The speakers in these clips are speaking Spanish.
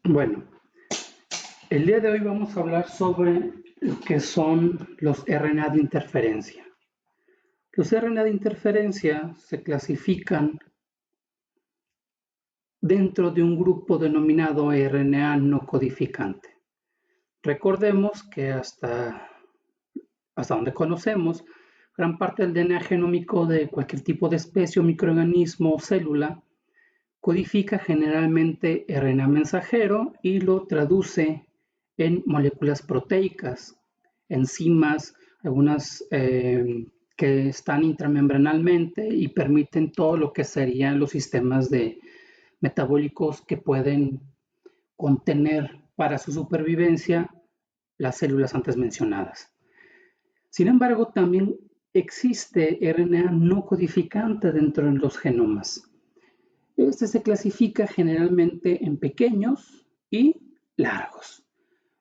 Bueno, el día de hoy vamos a hablar sobre lo que son los RNA de interferencia. Los RNA de interferencia se clasifican dentro de un grupo denominado RNA no codificante. Recordemos que hasta donde conocemos, gran parte del DNA genómico de cualquier tipo de especie o microorganismo o célula codifica generalmente RNA mensajero y lo traduce en moléculas proteicas, enzimas, algunas que están intramembranalmente y permiten todo lo que serían los sistemas metabólicos que pueden contener para su supervivencia las células antes mencionadas. Sin embargo, también existe RNA no codificante dentro de los genomas. Este se clasifica generalmente en pequeños y largos.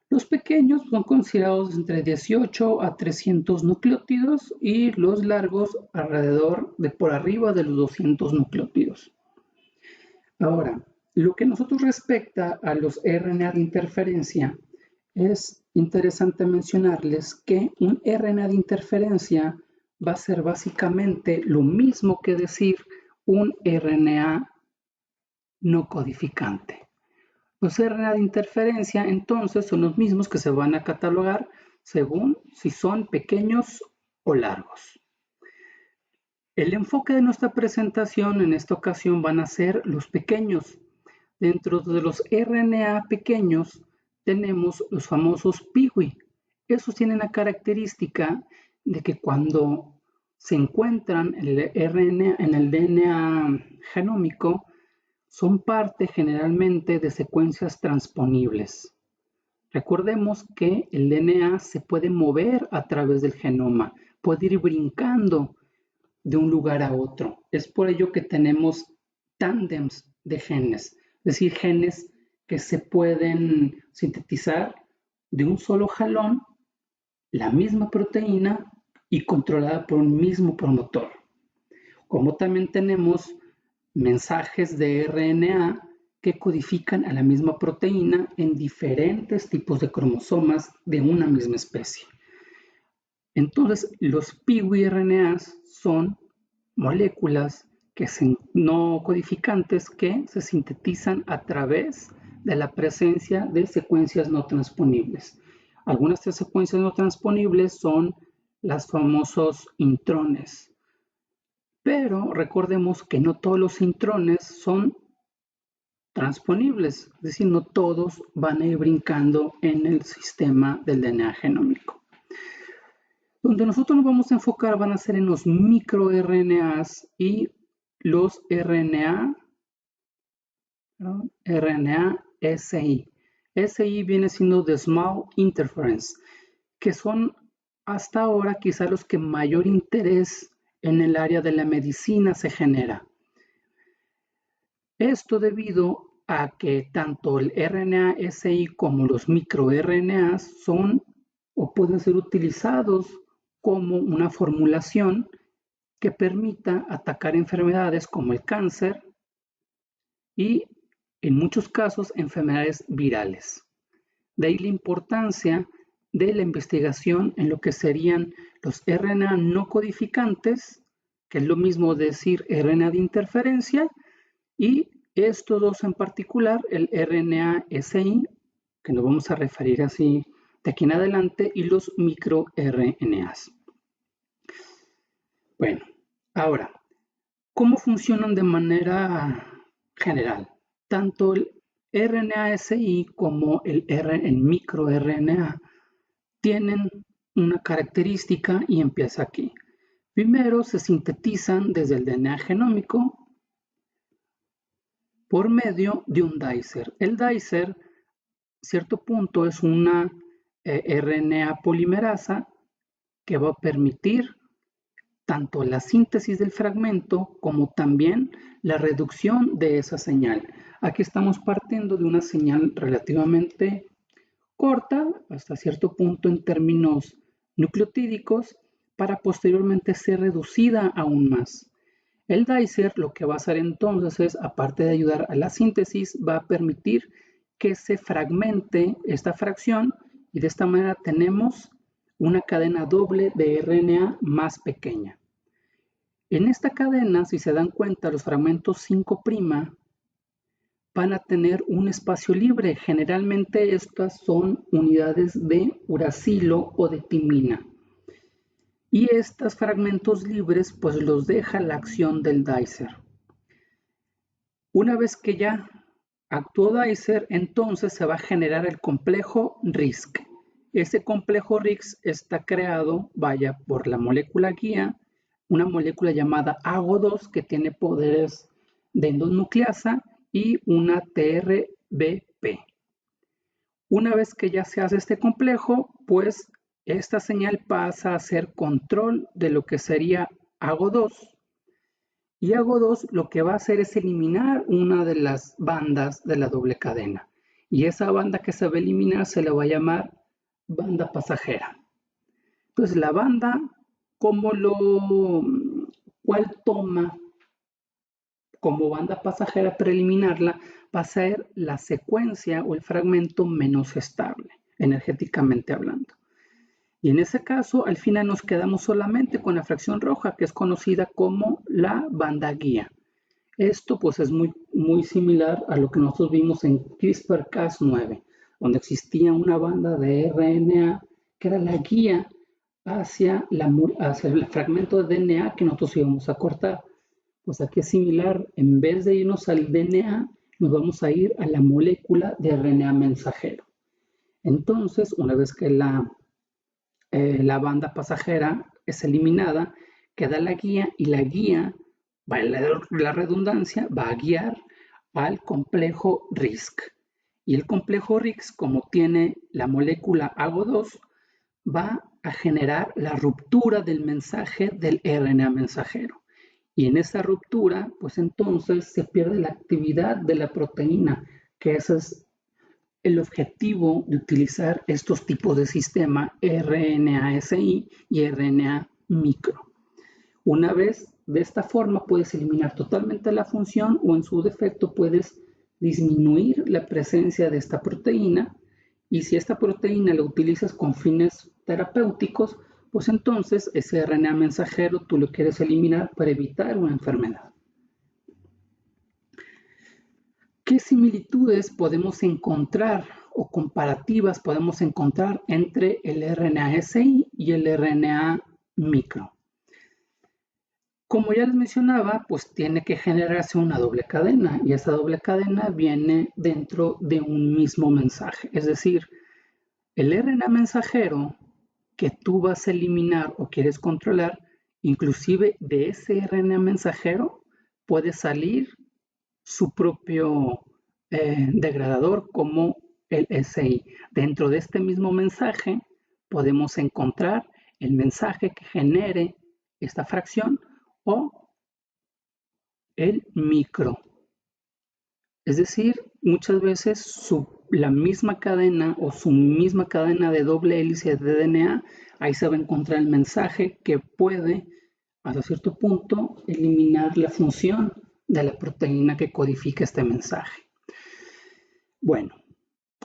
Los pequeños son considerados entre 18 a 300 nucleótidos y los largos alrededor de por arriba de los 200 nucleótidos. Ahora, lo que nosotros respecta a los RNA de interferencia, es interesante mencionarles que un RNA de interferencia va a ser básicamente lo mismo que decir un RNA no codificante. Los RNA de interferencia entonces son los mismos que se van a catalogar según si son pequeños o largos. El enfoque de nuestra presentación en esta ocasión van a ser los pequeños. Dentro de los RNA pequeños tenemos los famosos PIWI. Esos tienen la característica de que cuando se encuentran en el DNA genómico, son parte generalmente de secuencias transponibles. Recordemos que el DNA se puede mover a través del genoma, puede ir brincando de un lugar a otro. Es por ello que tenemos tándems de genes, es decir, genes que se pueden sintetizar de un solo jalón, la misma proteína y controlada por un mismo promotor. Como también tenemos mensajes de RNA que codifican a la misma proteína en diferentes tipos de cromosomas de una misma especie. Entonces, los piRNAs son moléculas no codificantes que se sintetizan a través de la presencia de secuencias no transponibles. Algunas de las secuencias no transponibles son los famosos intrones. Pero recordemos que no todos los intrones son transponibles, es decir, no todos van a ir brincando en el sistema del DNA genómico. Donde nosotros nos vamos a enfocar van a ser en los microRNAs y los RNA-SI. SI viene siendo The Small Interference, que son hasta ahora quizá los que mayor interés en el área de la medicina se genera. Esto debido a que tanto el RNA-SI como los microRNAs son o pueden ser utilizados como una formulación que permita atacar enfermedades como el cáncer y en muchos casos enfermedades virales. De ahí la importancia de la investigación en lo que serían los RNA no codificantes, que es lo mismo decir RNA de interferencia, y estos dos en particular, el RNA-SI, que nos vamos a referir así de aquí en adelante, y los microRNAs. Bueno, ahora, ¿cómo funcionan de manera general? Tanto el RNA-SI como el microRNA tienen una característica y empieza aquí. Primero se sintetizan desde el DNA genómico por medio de un dicer. El dicer, cierto punto, es una RNA polimerasa que va a permitir tanto la síntesis del fragmento como también la reducción de esa señal. Aquí estamos partiendo de una señal relativamente corta, hasta cierto punto en términos nucleotídicos, para posteriormente ser reducida aún más. El dicer lo que va a hacer entonces es, aparte de ayudar a la síntesis, va a permitir que se fragmente esta fracción y de esta manera tenemos una cadena doble de RNA más pequeña. En esta cadena, si se dan cuenta, los fragmentos 5' van a tener un espacio libre. Generalmente estas son unidades de uracilo o de timina. Y estos fragmentos libres pues los deja la acción del dicer. Una vez que ya actuó dicer, entonces se va a generar el complejo RISC. Ese complejo RISC está creado, por la molécula guía, una molécula llamada AGO2 que tiene poderes de endonucleasa y una TRBP. Una vez que ya se hace este complejo, pues esta señal pasa a ser control de lo que sería AGO2. Y AGO2 lo que va a hacer es eliminar una de las bandas de la doble cadena. Y esa banda que se va a eliminar se le va a llamar banda pasajera. Entonces la banda, ¿cuál toma como banda pasajera para eliminarla? Va a ser la secuencia o el fragmento menos estable, energéticamente hablando. Y en ese caso, al final nos quedamos solamente con la fracción roja, que es conocida como la banda guía. Esto pues es muy similar a lo que nosotros vimos en CRISPR-Cas9, donde existía una banda de RNA que era la guía hacia el fragmento de DNA que nosotros íbamos a cortar. Pues aquí es similar, en vez de irnos al DNA, nos vamos a ir a la molécula de RNA mensajero. Entonces, una vez que la banda pasajera es eliminada, queda la guía y la guía, la redundancia, va a guiar al complejo RISC. Y el complejo RISC, como tiene la molécula AGO2, va a generar la ruptura del mensaje del RNA mensajero. Y en esa ruptura, pues entonces se pierde la actividad de la proteína, que ese es el objetivo de utilizar estos tipos de sistema RNA-SI y RNA micro. Una vez de esta forma puedes eliminar totalmente la función o en su defecto puedes disminuir la presencia de esta proteína y si esta proteína la utilizas con fines terapéuticos, pues entonces ese RNA mensajero tú lo quieres eliminar para evitar una enfermedad. ¿Qué similitudes podemos encontrar o comparativas podemos encontrar entre el RNA-SI y el RNA micro? Como ya les mencionaba, pues tiene que generarse una doble cadena y esa doble cadena viene dentro de un mismo mensaje. Es decir, el RNA mensajero que tú vas a eliminar o quieres controlar, inclusive de ese RNA mensajero puede salir su propio degradador como el SI. Dentro de este mismo mensaje podemos encontrar el mensaje que genere esta fracción o el micro. Es decir, muchas veces la misma cadena o su misma cadena de doble hélice de DNA, ahí se va a encontrar el mensaje que puede, hasta cierto punto, eliminar la función de la proteína que codifica este mensaje. Bueno,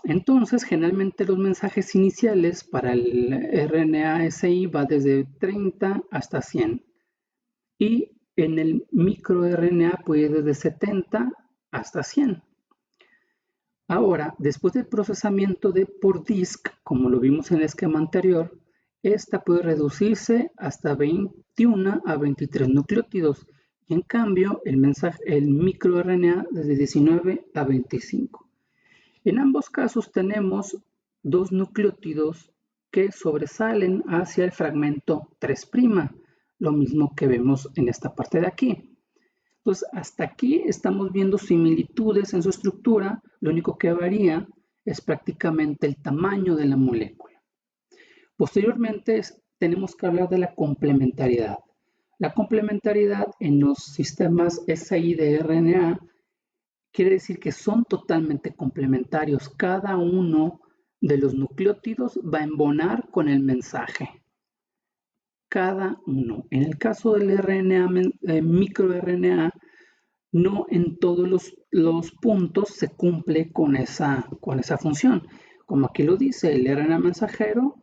entonces generalmente los mensajes iniciales para el RNA-SI va desde 30 hasta 100 y en el microRNA puede desde 70 hasta 100. Ahora, después del procesamiento por DISC, como lo vimos en el esquema anterior, esta puede reducirse hasta 21 a 23 nucleótidos y en cambio el microRNA desde 19 a 25. En ambos casos tenemos dos nucleótidos que sobresalen hacia el fragmento 3', lo mismo que vemos en esta parte de aquí. Entonces, hasta aquí estamos viendo similitudes en su estructura, lo único que varía es prácticamente el tamaño de la molécula. Posteriormente, tenemos que hablar de la complementariedad. La complementariedad en los sistemas SI de RNA quiere decir que son totalmente complementarios. Cada uno de los nucleótidos va a embonar con el mensaje. Cada uno. En el caso del RNA, microRNA, no en todos los puntos se cumple con esa función. Como aquí lo dice, el RNA mensajero,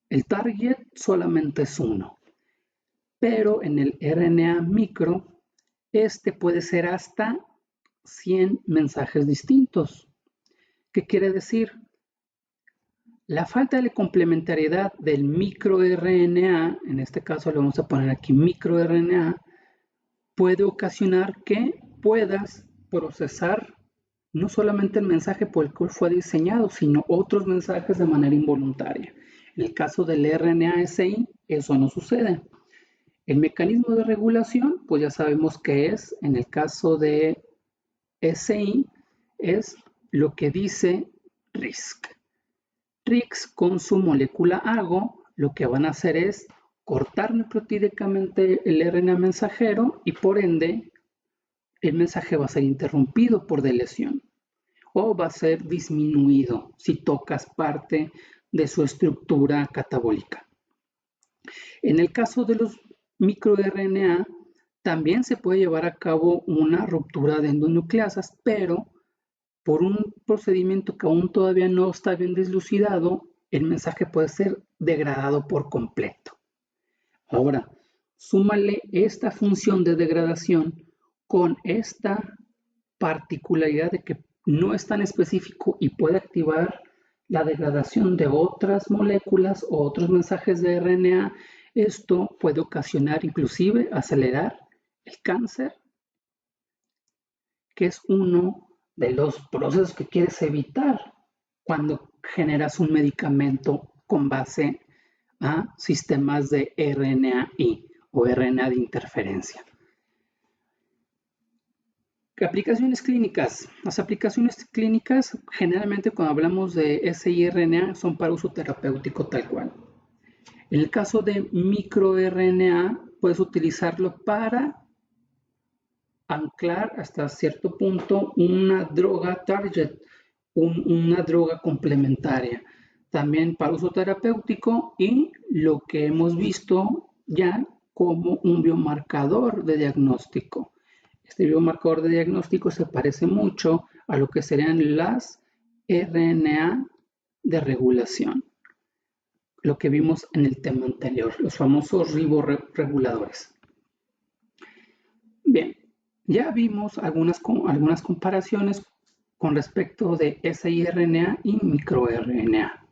el target solamente es 1. Pero en el RNA micro, este puede ser hasta 100 mensajes distintos. ¿Qué quiere decir? La falta de complementariedad del microRNA, en este caso le vamos a poner aquí microRNA, puede ocasionar que puedas procesar no solamente el mensaje por el cual fue diseñado, sino otros mensajes de manera involuntaria. En el caso del RNA-SI, eso no sucede. El mecanismo de regulación, pues ya sabemos que es, en el caso de SI, es lo que dice RISC. RISC con su molécula AGO, lo que van a hacer es cortar nucleotídicamente el RNA mensajero y por ende el mensaje va a ser interrumpido por deleción o va a ser disminuido si tocas parte de su estructura catabólica. En el caso de los microRNA, también se puede llevar a cabo una ruptura de endonucleasas, pero por un procedimiento que aún todavía no está bien deslucidado, el mensaje puede ser degradado por completo. Ahora, súmale esta función de degradación con esta particularidad de que no es tan específico y puede activar la degradación de otras moléculas o otros mensajes de RNA. Esto puede ocasionar, inclusive, acelerar el cáncer, que es uno de los procesos que quieres evitar cuando generas un medicamento con base a sistemas de RNAi o RNA de interferencia. Aplicaciones clínicas. Las aplicaciones clínicas, generalmente cuando hablamos de siRNA, son para uso terapéutico tal cual. En el caso de microRNA, puedes utilizarlo para anclar hasta cierto punto una droga target, una droga complementaria. También para uso terapéutico y lo que hemos visto ya como un biomarcador de diagnóstico. Este biomarcador de diagnóstico se parece mucho a lo que serían las RNA de regulación, lo que vimos en el tema anterior, los famosos riborreguladores. Bien, ya vimos algunas comparaciones con respecto de siRNA y microRNA.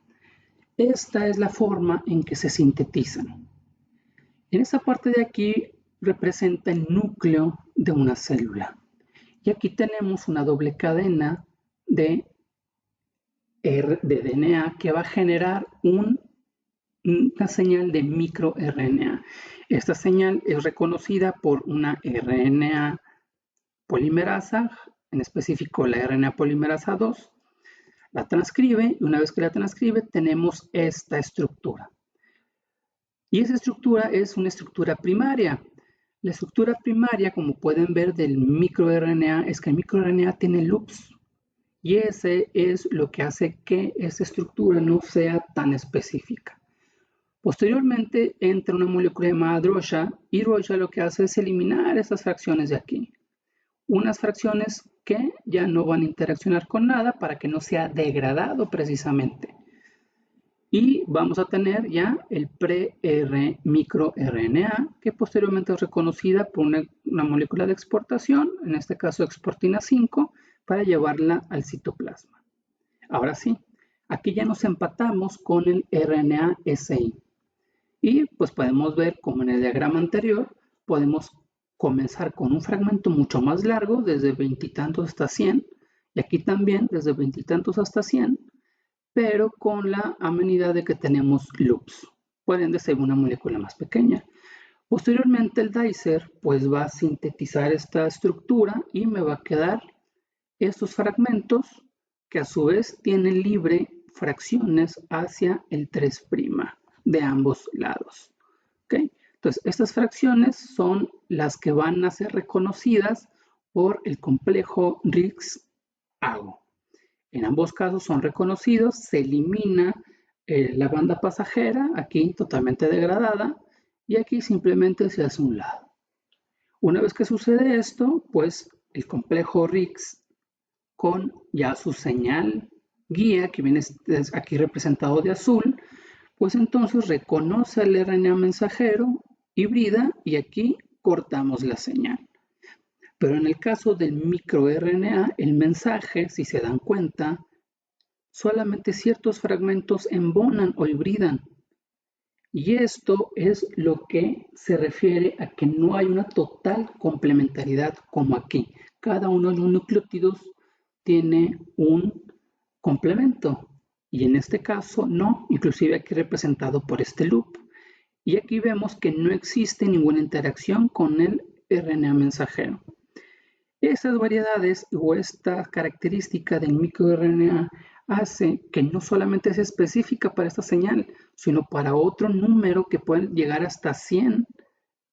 Esta es la forma en que se sintetizan. En esa parte de aquí representa el núcleo de una célula. Y aquí tenemos una doble cadena de DNA que va a generar una señal de microRNA. Esta señal es reconocida por una RNA polimerasa, en específico la RNA polimerasa 2, la transcribe y una vez que la transcribe tenemos esta estructura. Y esa estructura es una estructura primaria. La estructura primaria, como pueden ver del microRNA, es que el microRNA tiene loops. Y ese es lo que hace que esa estructura no sea tan específica. Posteriormente entra una molécula llamada DROSHA y DROSHA lo que hace es eliminar esas fracciones de aquí. Unas fracciones que ya no van a interaccionar con nada para que no sea degradado precisamente. Y vamos a tener ya el pre-microRNA, que posteriormente es reconocida por una molécula de exportación, en este caso exportina 5, para llevarla al citoplasma. Ahora sí, aquí ya nos empatamos con el RNA-SI. Y pues podemos ver como en el diagrama anterior, podemos comenzar con un fragmento mucho más largo, desde 20 y tantos hasta 100, y aquí también desde 20 y tantos hasta 100, pero con la amenidad de que tenemos loops. Pueden ser una molécula más pequeña. Posteriormente el dicer pues va a sintetizar esta estructura y me va a quedar estos fragmentos que a su vez tienen libre fracciones hacia el 3' de ambos lados. ¿Okay? Entonces, estas fracciones son las que van a ser reconocidas por el complejo RISC-AGO. En ambos casos son reconocidos, se elimina la banda pasajera, aquí totalmente degradada, y aquí simplemente se hace un lado. Una vez que sucede esto, pues el complejo RISC con ya su señal guía, que viene aquí representado de azul, pues entonces reconoce el RNA mensajero, hibrida y aquí cortamos la señal. Pero en el caso del microRNA, el mensaje, si se dan cuenta, solamente ciertos fragmentos embonan o hibridan. Y esto es lo que se refiere a que no hay una total complementariedad como aquí. Cada uno de los nucleótidos tiene un complemento y en este caso no, inclusive aquí representado por este loop. Y aquí vemos que no existe ninguna interacción con el RNA mensajero. Esas variedades o esta característica del microRNA hace que no solamente sea específica para esta señal, sino para otro número que pueden llegar hasta 100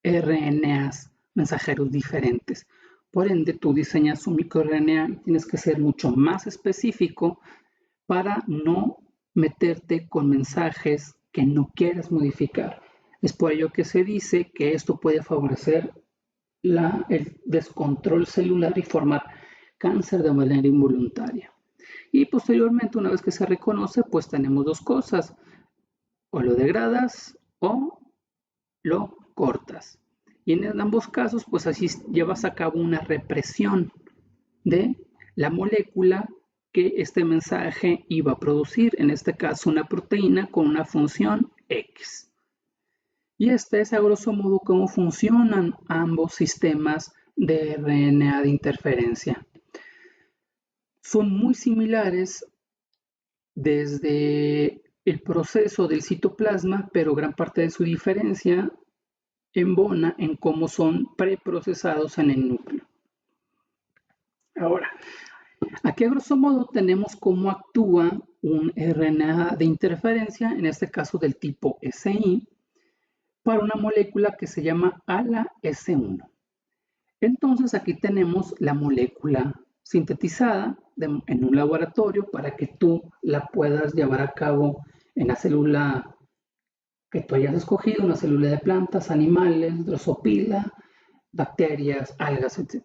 RNAs mensajeros diferentes. Por ende, tú diseñas un microRNA y tienes que ser mucho más específico para no meterte con mensajes que no quieras modificar. Es por ello que se dice que esto puede favorecer el descontrol celular y formar cáncer de manera involuntaria. Y posteriormente, una vez que se reconoce, pues tenemos dos cosas: o lo degradas o lo cortas. Y en ambos casos, pues así llevas a cabo una represión de la molécula que este mensaje iba a producir, en este caso una proteína con una función X. Y este es a grosso modo cómo funcionan ambos sistemas de RNA de interferencia. Son muy similares desde el proceso del citoplasma, pero gran parte de su diferencia embona en cómo son preprocesados en el núcleo. Ahora, aquí a grosso modo tenemos cómo actúa un RNA de interferencia, en este caso del tipo SI, para una molécula que se llama ALA-S1. Entonces aquí tenemos la molécula sintetizada en un laboratorio para que tú la puedas llevar a cabo en la célula que tú hayas escogido, una célula de plantas, animales, drosopila, bacterias, algas, etc.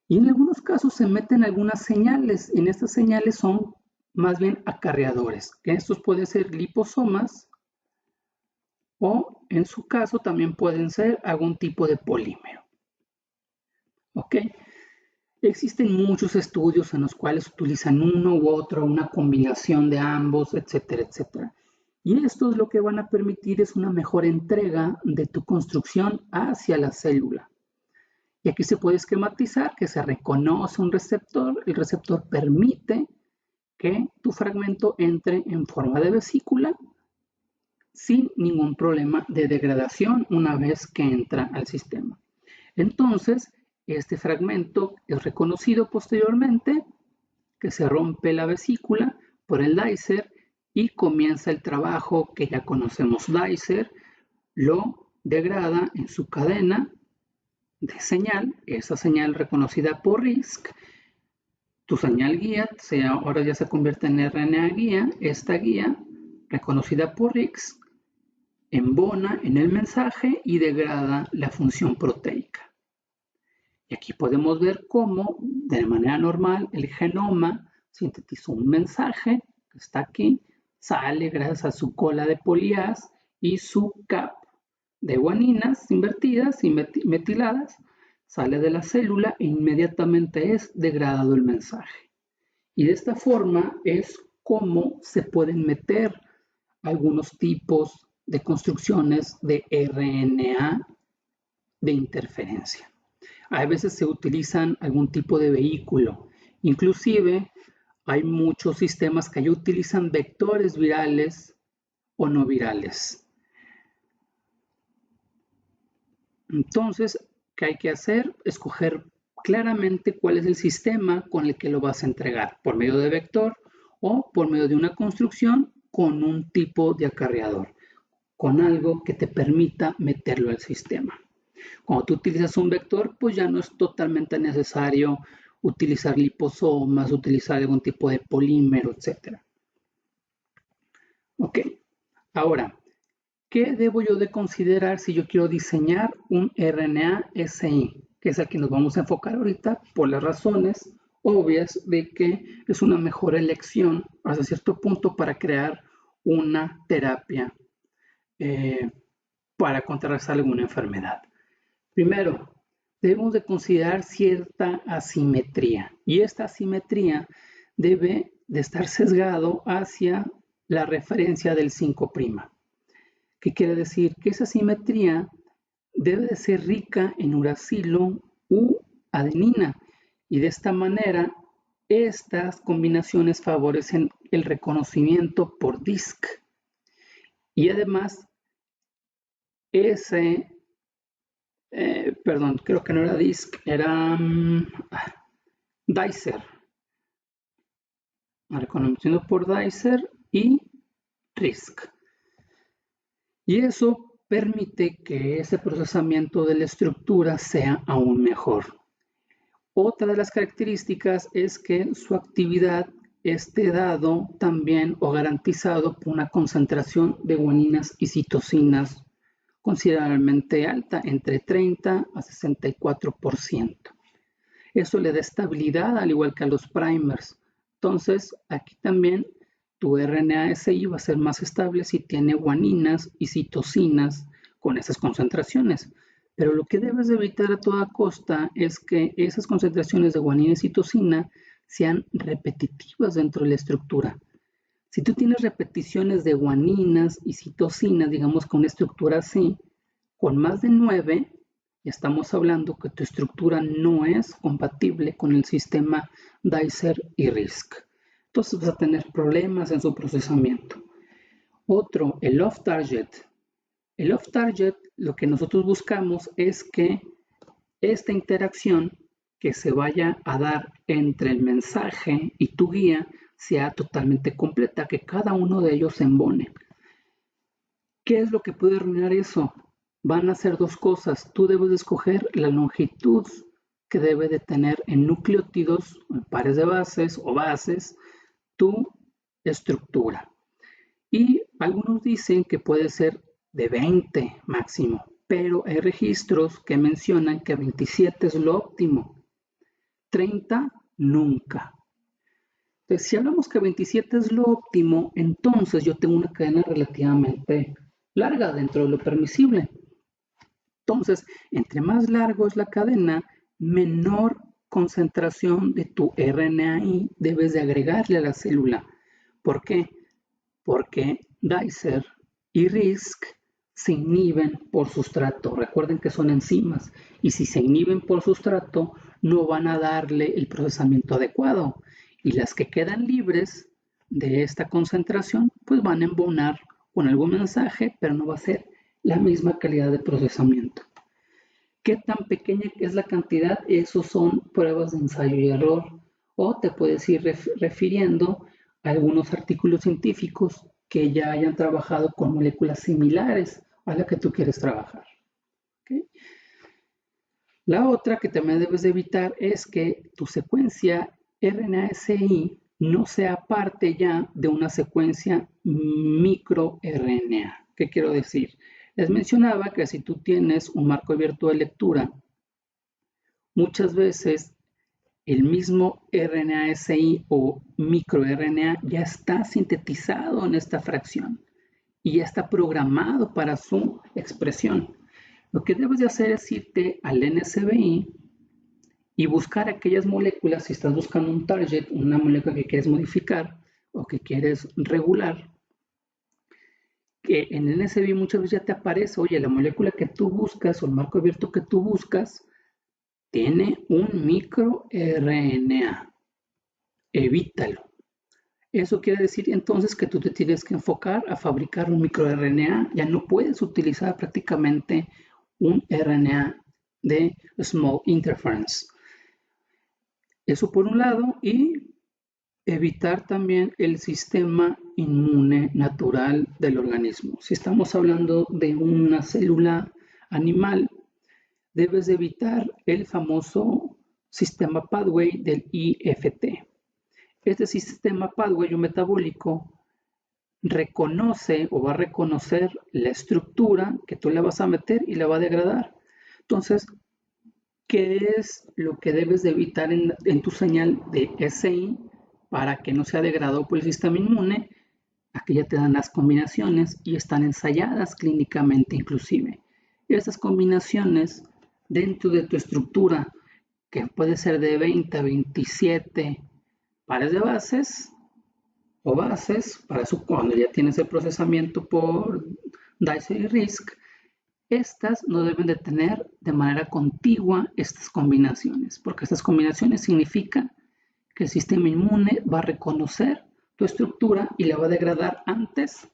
Y en algunos casos se meten algunas señales. En estas señales son más bien acarreadores, que estos pueden ser liposomas, o en su caso también pueden ser algún tipo de polímero. ¿Ok? Existen muchos estudios en los cuales utilizan uno u otro, una combinación de ambos, etcétera, etcétera. Y esto es lo que van a permitir es una mejor entrega de tu construcción hacia la célula. Y aquí se puede esquematizar que se reconoce un receptor, el receptor permite que tu fragmento entre en forma de vesícula sin ningún problema de degradación una vez que entra al sistema. Entonces, este fragmento es reconocido posteriormente, que se rompe la vesícula por el Dicer y comienza el trabajo que ya conocemos. Dicer lo degrada en su cadena de señal, esa señal reconocida por RISC. Tu señal guía ahora ya se convierte en RNA guía. Esta guía, reconocida por RISC, embona en el mensaje y degrada la función proteica. Y aquí podemos ver cómo, de manera normal, el genoma sintetizó un mensaje que está aquí, sale gracias a su cola de polias y su cap de guaninas invertidas y metiladas, sale de la célula e inmediatamente es degradado el mensaje. Y de esta forma es como se pueden meter algunos tipos de construcciones de RNA de interferencia. A veces se utilizan algún tipo de vehículo. Inclusive hay muchos sistemas que ya utilizan vectores virales o no virales. Entonces, ¿qué hay que hacer? Escoger claramente cuál es el sistema con el que lo vas a entregar, por medio de vector o por medio de una construcción con un tipo de acarreador, con algo que te permita meterlo al sistema. Cuando tú utilizas un vector, pues ya no es totalmente necesario utilizar liposomas, utilizar algún tipo de polímero, etc. Ok, ahora, ¿qué debo yo de considerar si yo quiero diseñar un RNA-SI? Que es el que nos vamos a enfocar ahorita por las razones obvias de que es una mejor elección hasta cierto punto para crear una terapia para contrarrestar alguna enfermedad. Primero, debemos de considerar cierta asimetría y esta asimetría debe de estar sesgado hacia la referencia del 5'. ¿Qué quiere decir? Que esa asimetría debe de ser rica en uracilo u adenina y de esta manera estas combinaciones favorecen el reconocimiento por DISC y además creo que no era DISC, era Dicer, reconocido por Dicer y RISC. Y eso permite que ese procesamiento de la estructura sea aún mejor. Otra de las características es que su actividad esté dado también o garantizado por una concentración de guaninas y citosinas considerablemente alta, entre 30 a 64%. Eso le da estabilidad al igual que a los primers. Entonces, aquí también tu RNA-SI va a ser más estable si tiene guaninas y citosinas con esas concentraciones. Pero lo que debes de evitar a toda costa es que esas concentraciones de guanina y citosina sean repetitivas dentro de la estructura. Si tú tienes repeticiones de guaninas y citosinas, digamos con una estructura así, con más de 9, ya estamos hablando que tu estructura no es compatible con el sistema Dicer y RISC. Entonces vas a tener problemas en su procesamiento. Otro, el off-target. El off-target, lo que nosotros buscamos es que esta interacción que se vaya a dar entre el mensaje y tu guía sea totalmente completa, que cada uno de ellos se embone. ¿Qué es lo que puede arruinar eso? Van a ser dos cosas. Tú debes de escoger la longitud que debe de tener en nucleótidos, en pares de bases o bases, tu estructura. Y algunos dicen que puede ser de 20 máximo, pero hay registros que mencionan que 27 es lo óptimo, 30 nunca. Entonces, si hablamos que 27 es lo óptimo, entonces yo tengo una cadena relativamente larga dentro de lo permisible. Entonces, entre más largo es la cadena, menor concentración de tu RNAi debes de agregarle a la célula. ¿Por qué? Porque Dicer y RISC se inhiben por sustrato. Recuerden que son enzimas y si se inhiben por sustrato no van a darle el procesamiento adecuado y las que quedan libres de esta concentración pues van a embonar con algún mensaje, pero no va a ser la misma calidad de procesamiento. ¿Qué tan pequeña es la cantidad? Esos son pruebas de ensayo y error o te puedes ir refiriendo a algunos artículos científicos que ya hayan trabajado con moléculas similares a la que tú quieres trabajar. ¿Okay? La otra que también debes de evitar es que tu secuencia RNA-SI no sea parte ya de una secuencia microRNA. ¿Qué quiero decir? Les mencionaba que si tú tienes un marco abierto de lectura, muchas veces el mismo RNA-SI o microRNA ya está sintetizado en esta fracción y ya está programado para su expresión. Lo que debes de hacer es irte al NSBI y buscar aquellas moléculas, si estás buscando un target, una molécula que quieres modificar o que quieres regular, que en el NSBI muchas veces ya te aparece, oye, la molécula que tú buscas o el marco abierto que tú buscas tiene un microRNA. Evítalo. Eso quiere decir entonces que tú te tienes que enfocar a fabricar un microRNA. Ya no puedes utilizar prácticamente un RNA de small interference. Eso por un lado, y evitar también el sistema inmune natural del organismo. Si estamos hablando de una célula animal, debes de evitar el famoso sistema pathway del IFT. Este sistema pathway o metabólico reconoce o va a reconocer la estructura que tú le vas a meter y la va a degradar. Entonces, ¿qué es lo que debes de evitar en tu señal de SI para que no sea degradado por el sistema inmune? Aquí ya te dan las combinaciones y están ensayadas clínicamente inclusive. Y estas combinaciones dentro de tu estructura, que puede ser de 20 a 27 pares de bases o bases, para eso cuando ya tienes el procesamiento por Dicer y RISC, estas no deben de tener de manera contigua estas combinaciones, porque estas combinaciones significan que el sistema inmune va a reconocer tu estructura y la va a degradar antes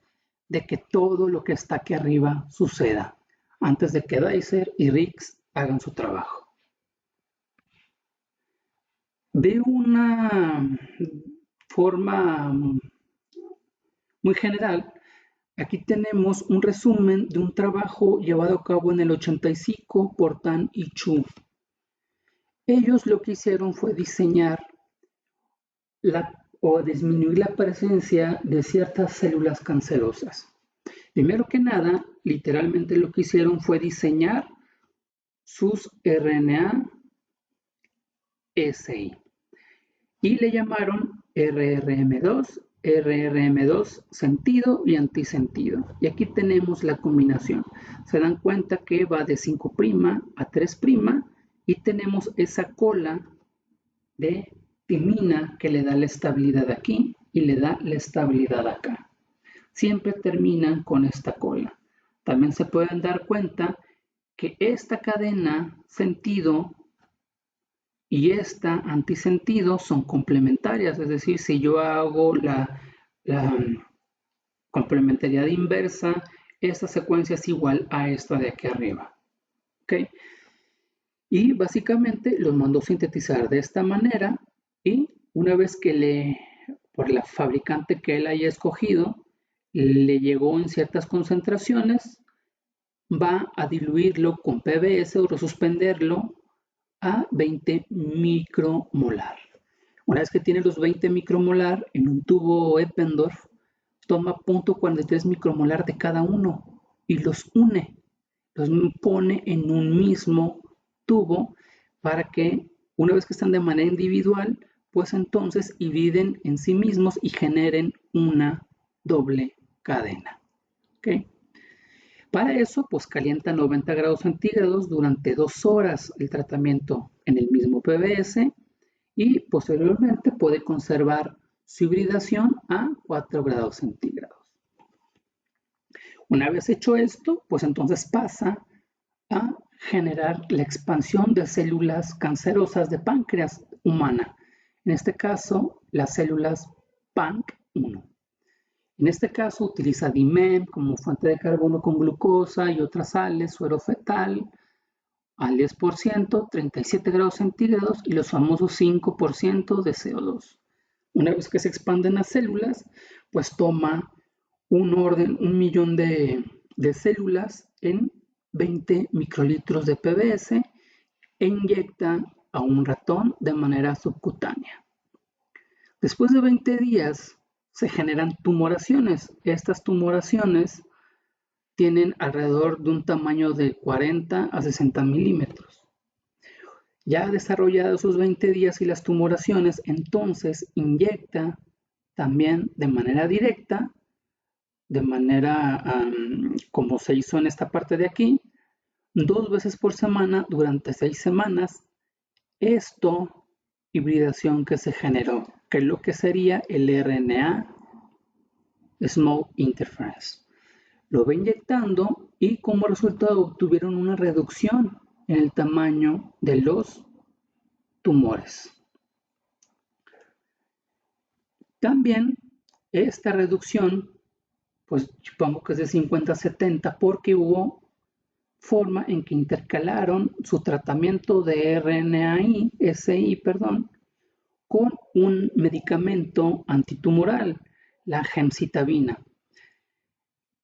de que todo lo que está aquí arriba suceda, antes de que Dicer y RISC hagan su trabajo. De una forma muy general, aquí tenemos un resumen de un trabajo llevado a cabo en el 85 por Tan y Chu. Ellos lo que hicieron fue diseñar o disminuir la presencia de ciertas células cancerosas. Primero que nada, literalmente lo que hicieron fue diseñar sus RNA-SI y le llamaron RRM2, RRM2 sentido y antisentido. Y aquí tenemos la combinación. Se dan cuenta que va de 5' a 3' y tenemos esa cola de timina que le da la estabilidad aquí y le da la estabilidad acá. Siempre terminan con esta cola. También se pueden dar cuenta que esta cadena sentido y esta antisentido son complementarias, es decir, si yo hago la complementariedad inversa, esta secuencia es igual a esta de aquí arriba. ¿Okay? Y básicamente los mandó sintetizar de esta manera y una vez que por la fabricante que él haya escogido, le llegó en ciertas concentraciones, va a diluirlo con PBS o suspenderlo a 20 micromolar. Una vez que tiene los 20 micromolar en un tubo Eppendorf, toma 0.43 micromolar de cada uno y los une, los pone en un mismo tubo para que una vez que están de manera individual, pues entonces dividen en sí mismos y generen una doble cadena. ¿Okay? Para eso, pues calienta 90 grados centígrados durante 2 horas el tratamiento en el mismo PBS y posteriormente puede conservar su hibridación a 4 grados centígrados. Una vez hecho esto, pues entonces pasa a generar la expansión de células cancerosas de páncreas humana. En este caso, las células PANC1. En este caso utiliza DIMEM como fuente de carbono con glucosa y otras sales, suero fetal al 10%, 37 grados centígrados y los famosos 5% de CO2. Una vez que se expanden las células, pues toma un millón de células en 20 microlitros de PBS e inyecta a un ratón de manera subcutánea. Después de 20 días, se generan tumoraciones. Estas tumoraciones tienen alrededor de un tamaño de 40 a 60 milímetros. Ya desarrollados esos 20 días y las tumoraciones, entonces inyecta también de manera directa, de manera como se hizo en esta parte de aquí, 2 veces por semana durante 6 semanas, hibridación que se generó, que es lo que sería el RNA Small Interference. Lo va inyectando y como resultado obtuvieron una reducción en el tamaño de los tumores. También esta reducción, pues supongo que es de 50 a 70 porque hubo forma en que intercalaron su tratamiento de RNA-SI, con un medicamento antitumoral, la gemcitabina.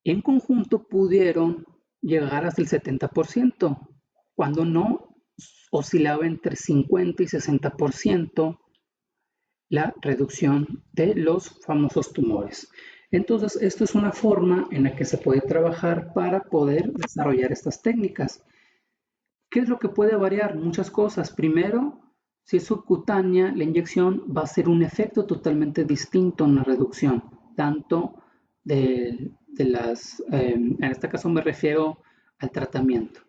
En conjunto pudieron llegar hasta el 70%, cuando no oscilaba entre 50 y 60% la reducción de los famosos tumores. Entonces, esto es una forma en la que se puede trabajar para poder desarrollar estas técnicas. ¿Qué es lo que puede variar? Muchas cosas. Primero, si es subcutánea, la inyección va a ser un efecto totalmente distinto en la reducción, tanto de las, en este caso me refiero al tratamiento.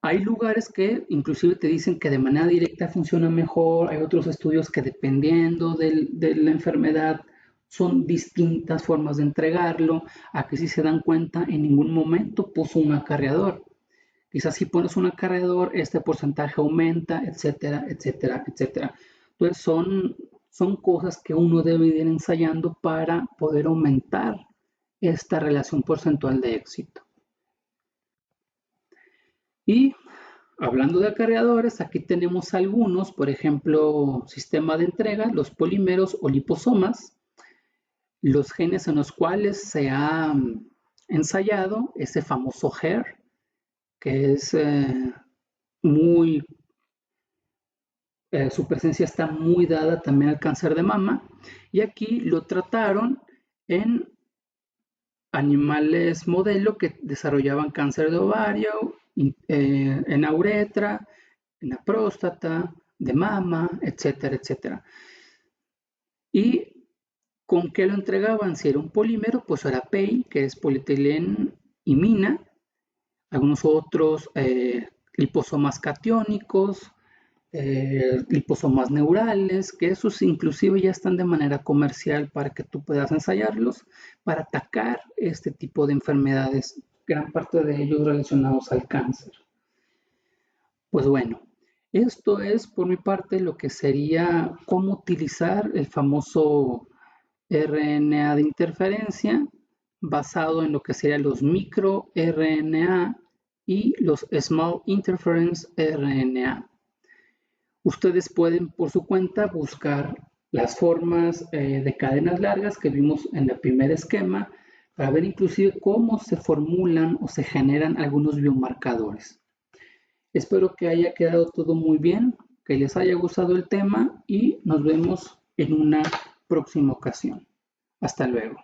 Hay lugares que inclusive te dicen que de manera directa funciona mejor, hay otros estudios que dependiendo de la enfermedad son distintas formas de entregarlo. Aquí si se dan cuenta, en ningún momento puso un acarreador. Quizás si pones un acarreador, este porcentaje aumenta, etcétera, etcétera, etcétera. Entonces son cosas que uno debe ir ensayando para poder aumentar esta relación porcentual de éxito. Y hablando de acarreadores, aquí tenemos algunos, por ejemplo, sistema de entrega, los polímeros o liposomas, los genes en los cuales se ha ensayado ese famoso HER, que es muy, su presencia está muy dada también al cáncer de mama, y aquí lo trataron en animales modelo que desarrollaban cáncer de ovario, en la uretra, en la próstata, de mama, etcétera, etcétera. ¿Y con qué lo entregaban? Si era un polímero, pues era PEI, que es polietileno-imina, algunos otros liposomas catiónicos, liposomas neurales, que esos inclusive ya están de manera comercial para que tú puedas ensayarlos para atacar este tipo de enfermedades, gran parte de ellos relacionados al cáncer. Pues bueno, esto es por mi parte lo que sería cómo utilizar el famoso RNA de interferencia basado en lo que serían los microRNA y los Small Interference RNA. Ustedes pueden por su cuenta buscar las formas de cadenas largas que vimos en el primer esquema para ver inclusive cómo se formulan o se generan algunos biomarcadores. Espero que haya quedado todo muy bien, que les haya gustado el tema y nos vemos en una próxima ocasión. Hasta luego.